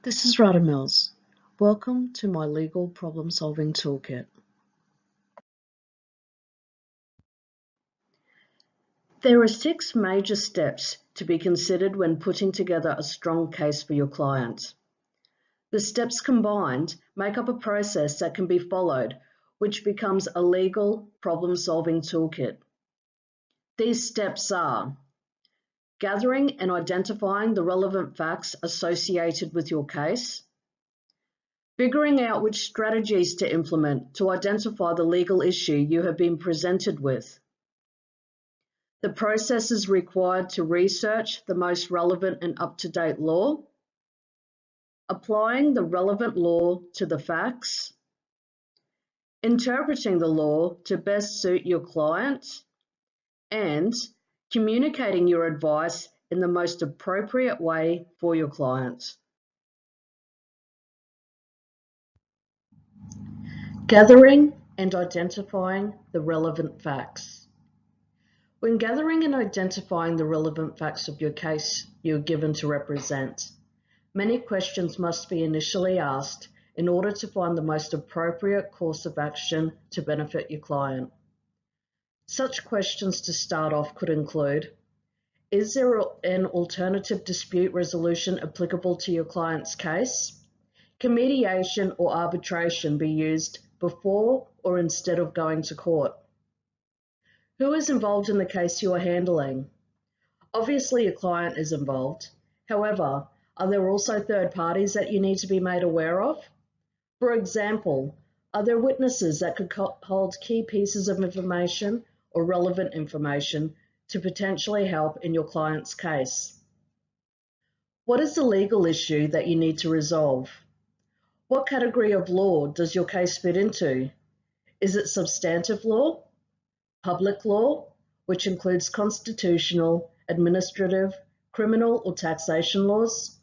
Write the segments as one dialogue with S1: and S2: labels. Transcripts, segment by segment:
S1: This is Rata. Welcome to my legal problem-solving toolkit. There are 6 major steps to be considered when putting together a strong case for your client. The steps combined make up a process that can be followed, which becomes a legal problem-solving toolkit. These steps are gathering and identifying the relevant facts associated with your case, figuring out which strategies to implement to identify the legal issue you have been presented with. The process is required to research the most relevant and up-to-date law, applying the relevant law to the facts, interpreting the law to best suit your client, and communicating your advice in the most appropriate way for your client. Gathering and identifying the relevant facts. When gathering and identifying the relevant facts of your case you are given to represent, many questions must be initially asked in order to find the most appropriate course of action to benefit your client. Such questions to start off could include: is there an alternative dispute resolution applicable to your client's case? Can mediation or arbitration be used before or instead of going to court? Who is involved in the case you are handling? Obviously, your client is involved. However, are there also third parties that you need to be made aware of? For example, are there witnesses that could hold key pieces of information or relevant information to potentially help in your client's case? What is the legal issue that you need to resolve? What category of law does your case fit into? Is it substantive law, public law, which includes constitutional, administrative, criminal or taxation laws,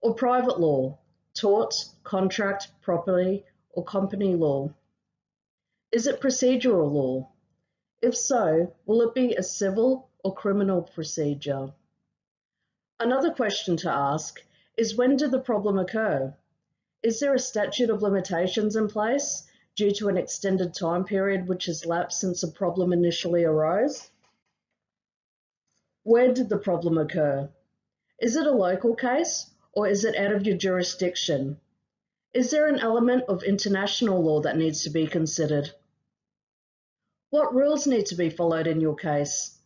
S1: or private law, tort, contract, property, or company law? Is it procedural law? If so, will it be a civil or criminal procedure? Another question to ask is, when did the problem occur? Is there a statute of limitations in place due to an extended time period which has lapsed since the problem initially arose? Where did the problem occur? Is it a local case or is it out of your jurisdiction? Is there an element of international law that needs to be considered? What rules need to be followed in your case?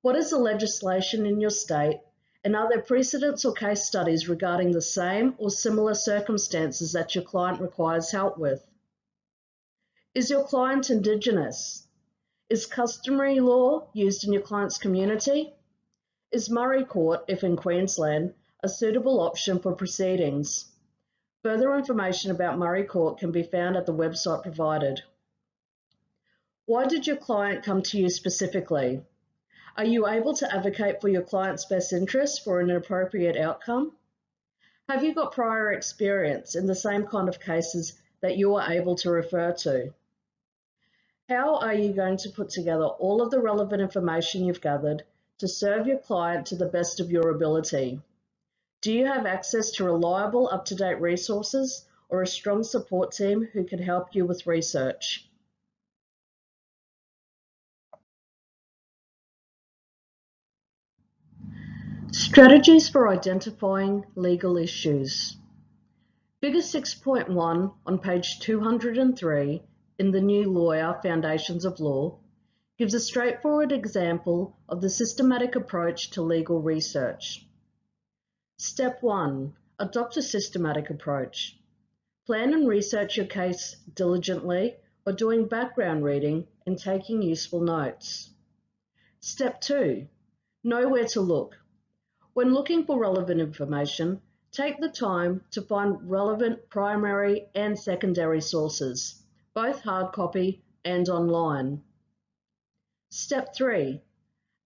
S1: What is the legislation in your state, and are there precedents or case studies regarding the same or similar circumstances that your client requires help with? Is your client Indigenous? Is customary law used in your client's community? Is Murray Court, if in Queensland, a suitable option for proceedings? Further information about Murray Court can be found at the website provided. Why did your client come to you specifically? Are you able to advocate for your client's best interests for an appropriate outcome? Have you got prior experience in the same kind of cases that you are able to refer to? How are you going to put together all of the relevant information you've gathered to serve your client to the best of your ability? Do you have access to reliable, up-to-date resources or a strong support team who can help you with research? Strategies for identifying legal issues. Figure 6.1 on page 203 in the New Lawyer Foundations of Law gives a straightforward example of the systematic approach to legal research. Step 1. Adopt a systematic approach. Plan and research your case diligently by doing background reading and taking useful notes. Step 2. Know where to look. When looking for relevant information, take the time to find relevant primary and secondary sources, both hard copy and online. Step 3.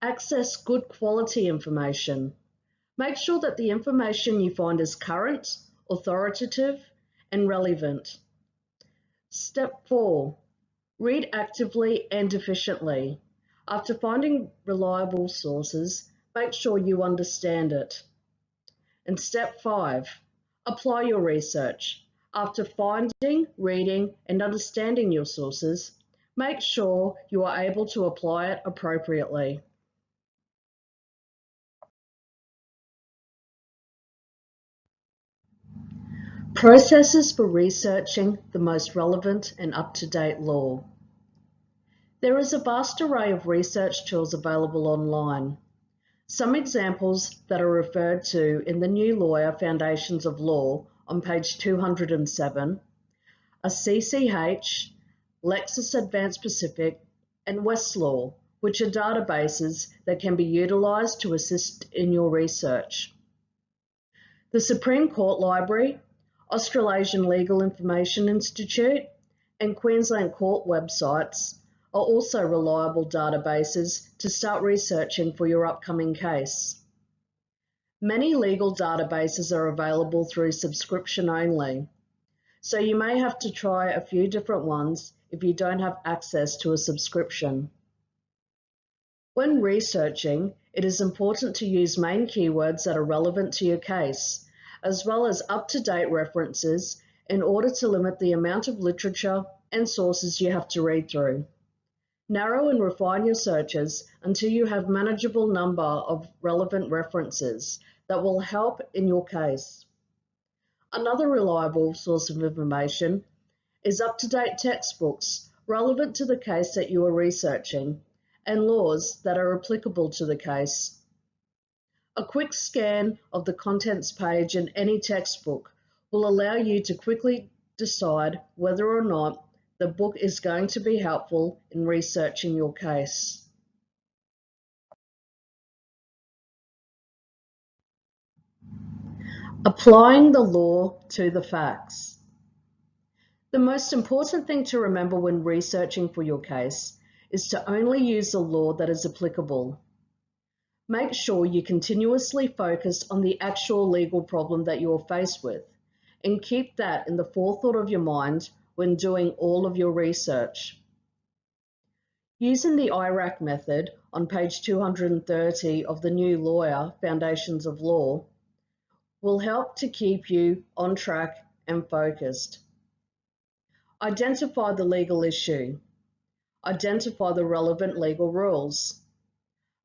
S1: Access good quality information. Make sure that the information you find is current, authoritative, and relevant. Step 4. Read actively and efficiently. After finding reliable sources, make sure you understand it. And step 5. Apply your research. After finding, reading, and understanding your sources, make sure you are able to apply it appropriately. Processes for researching the most relevant and up-to-date law. There is a vast array of research tools available online. Some examples that are referred to in the New Lawyer Foundations of Law on page 207 are CCH, Lexis Advanced Pacific, and Westlaw, which are databases that can be utilised to assist in your research. The Supreme Court Library, Australasian Legal Information Institute, and Queensland Court websites are also reliable databases to start researching for your upcoming case. Many legal databases are available through subscription only, so you may have to try a few different ones if you don't have access to a subscription. When researching, it is important to use main keywords that are relevant to your case, as well as up-to-date references in order to limit the amount of literature and sources you have to read through. Narrow and refine your searches until you have a manageable number of relevant references that will help in your case. Another reliable source of information is up-to-date textbooks relevant to the case that you are researching and laws that are applicable to the case. A quick scan of the contents page in any textbook will allow you to quickly decide whether or not the book is going to be helpful in researching your case. Applying the law to the facts. The most important thing to remember when researching for your case is to only use the law that is applicable. Make sure you continuously focus on the actual legal problem that you are faced with, and keep that in the forethought of your mind when doing all of your research. Using the IRAC method on page 230 of the New Lawyer Foundations of Law will help to keep you on track and focused. Identify the legal issue. Identify the relevant legal rules.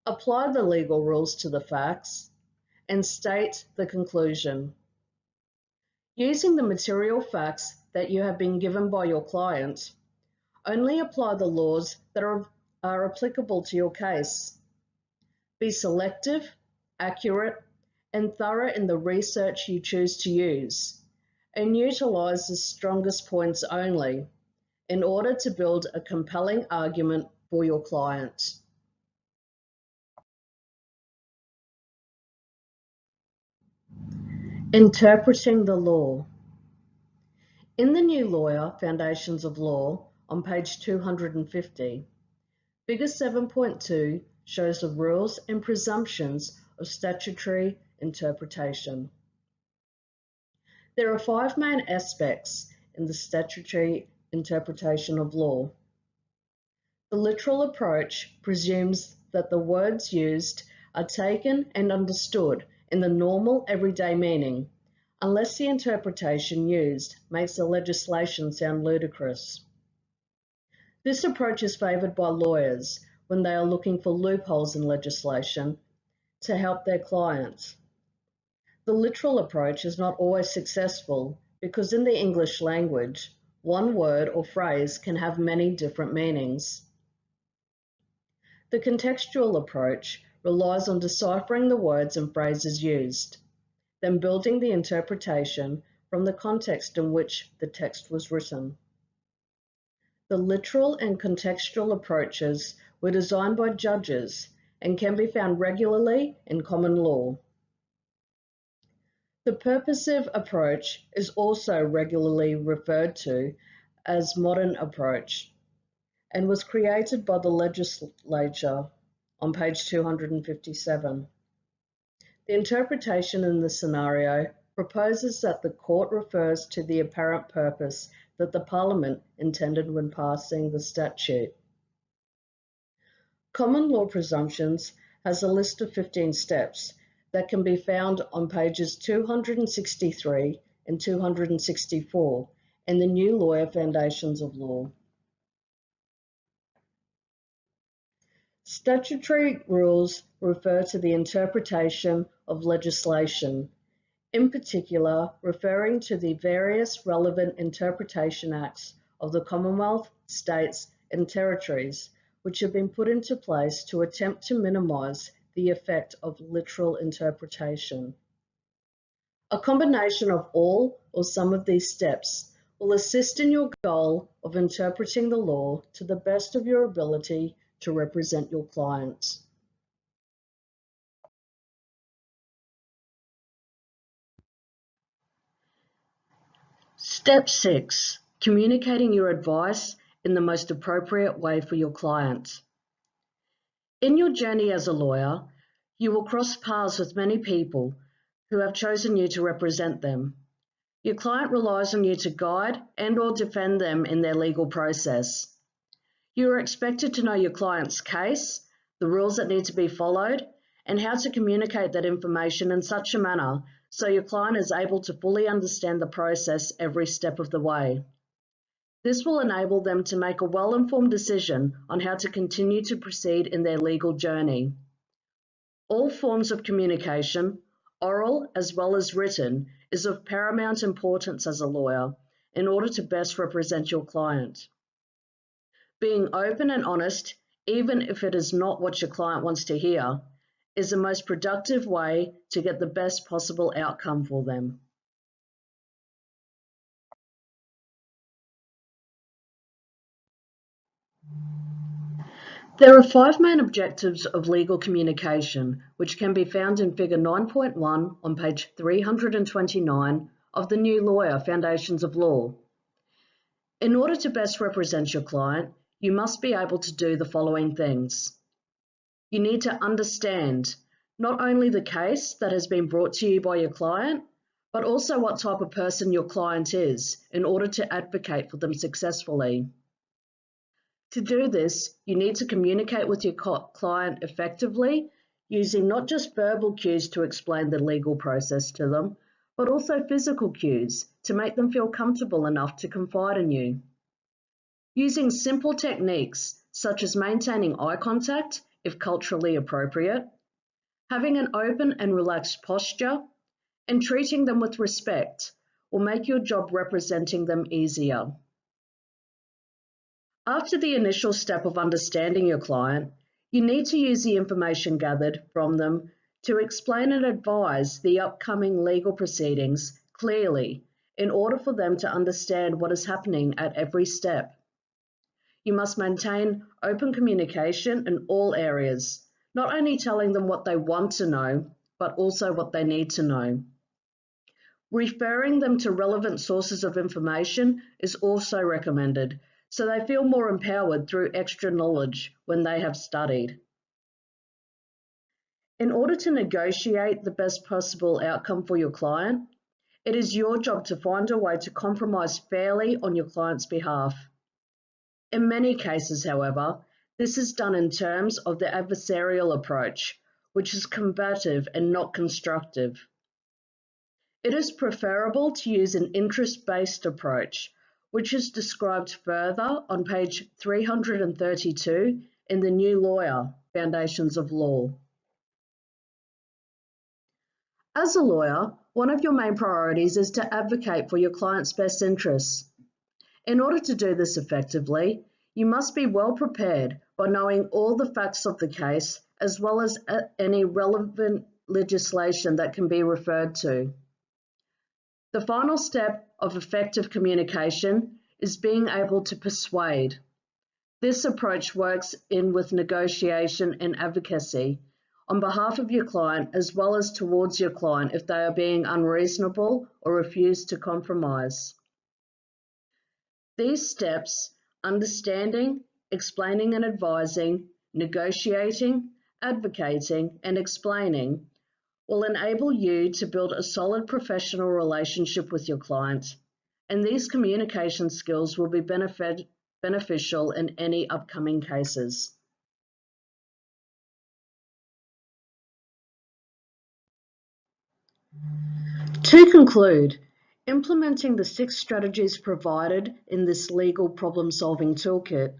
S1: Apply the legal rules to the facts and state the conclusion. Using the material facts that you have been given by your client, only apply the laws that are applicable to your case. Be selective, accurate, and thorough in the research you choose to use, and utilize the strongest points only in order to build a compelling argument for your client. Interpreting the law. In the New Lawyer Foundations of Law on page 250, Figure 7.2 shows the rules and presumptions of statutory interpretation. There are 5 main aspects in the statutory interpretation of law. The literal approach presumes that the words used are taken and understood in the normal everyday meaning, unless the interpretation used makes the legislation sound ludicrous. This approach is favoured by lawyers when they are looking for loopholes in legislation to help their clients. The literal approach is not always successful because in the English language, one word or phrase can have many different meanings. The contextual approach relies on deciphering the words and phrases used, then building the interpretation from the context in which the text was written. The literal and contextual approaches were designed by judges and can be found regularly in common law. The purposive approach is also regularly referred to as modern approach and was created by the legislature on page 257. The interpretation in this scenario proposes that the court refers to the apparent purpose that the Parliament intended when passing the statute. Common law presumptions has a list of 15 steps that can be found on pages 263 and 264 in the New Lawyer Foundations of Law. Statutory rules refer to the interpretation of legislation, in particular referring to the various relevant interpretation acts of the Commonwealth, states and territories, which have been put into place to attempt to minimise the effect of literal interpretation. A combination of all or some of these steps will assist in your goal of interpreting the law to the best of your ability to represent your clients. Step 6. Communicating your advice in the most appropriate way for your client. In your journey as a lawyer, you will cross paths with many people who have chosen you to represent them. Your client relies on you to guide and/or defend them in their legal process. You are expected to know your client's case, the rules that need to be followed, and how to communicate that information in such a manner so your client is able to fully understand the process every step of the way. This will enable them to make a well-informed decision on how to continue to proceed in their legal journey. All forms of communication, oral as well as written, is of paramount importance as a lawyer in order to best represent your client. Being open and honest, even if it is not what your client wants to hear, is the most productive way to get the best possible outcome for them. There are 5 main objectives of legal communication, which can be found in Figure 9.1 on page 329 of the New Lawyer Foundations of Law. In order to best represent your client, you must be able to do the following things. You need to understand not only the case that has been brought to you by your client, but also what type of person your client is in order to advocate for them successfully. To do this, you need to communicate with your client effectively, using not just verbal cues to explain the legal process to them, but also physical cues to make them feel comfortable enough to confide in you. Using simple techniques such as maintaining eye contact if culturally appropriate, having an open and relaxed posture, and treating them with respect will make your job representing them easier. After the initial step of understanding your client, you need to use the information gathered from them to explain and advise the upcoming legal proceedings clearly in order for them to understand what is happening at every step. You must maintain open communication in all areas, not only telling them what they want to know, but also what they need to know. Referring them to relevant sources of information is also recommended, so they feel more empowered through extra knowledge when they have studied. In order to negotiate the best possible outcome for your client, it is your job to find a way to compromise fairly on your client's behalf. In many cases, however, this is done in terms of the adversarial approach, which is combative and not constructive. It is preferable to use an interest-based approach, which is described further on page 332 in the New Lawyer Foundations of Law. As a lawyer, one of your main priorities is to advocate for your client's best interests. In order to do this effectively, you must be well prepared by knowing all the facts of the case as well as any relevant legislation that can be referred to. The final step of effective communication is being able to persuade. This approach works in with negotiation and advocacy on behalf of your client as well as towards your client if they are being unreasonable or refuse to compromise. These steps, understanding, explaining and advising, negotiating, advocating, and explaining, will enable you to build a solid professional relationship with your client, and these communication skills will be beneficial in any upcoming cases. To conclude, implementing the 6 strategies provided in this legal problem-solving toolkit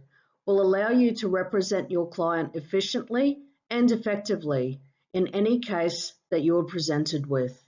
S1: will allow you to represent your client efficiently and effectively in any case that you are presented with.